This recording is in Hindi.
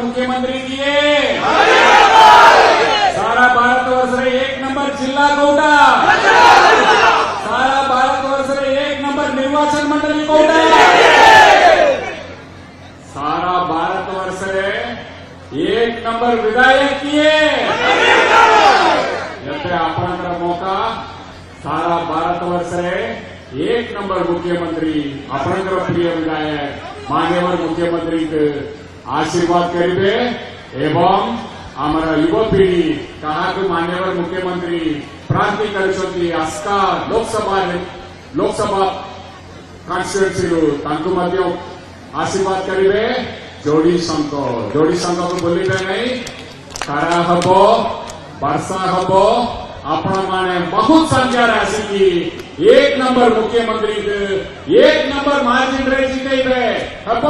मुख्यमंत्री किए सारा भारतवर्ष रे 1 नंबर जिला कोटा सारा भारतवर्ष रे 1 नंबर निर्वाचन मंडली कोटा सारा भारतवर्ष रे 1 नंबर विधायक किए जैसे आपणकर मौका सारा भारतवर्ष रे 1 नंबर मुख्यमंत्री आपणकर प्रिय विधायक मान्यवर मुख्यमंत्री के आशीर्वाद करिबे एवं आमर युवपीढ़ी कहा मान्यवर मुख्यमंत्री प्रांति कर आस्का लोकसभा कन्स्टिट्युएन्सी आशीर्वाद करिबे जोड़ी संघ को बोलिबे नहीं खरा हम वर्षा हम आपण माने बहुत संख्यार आसिकी 1 नंबर मुख्यमंत्री 1 नंबर मार्जिन रे जितेबे हम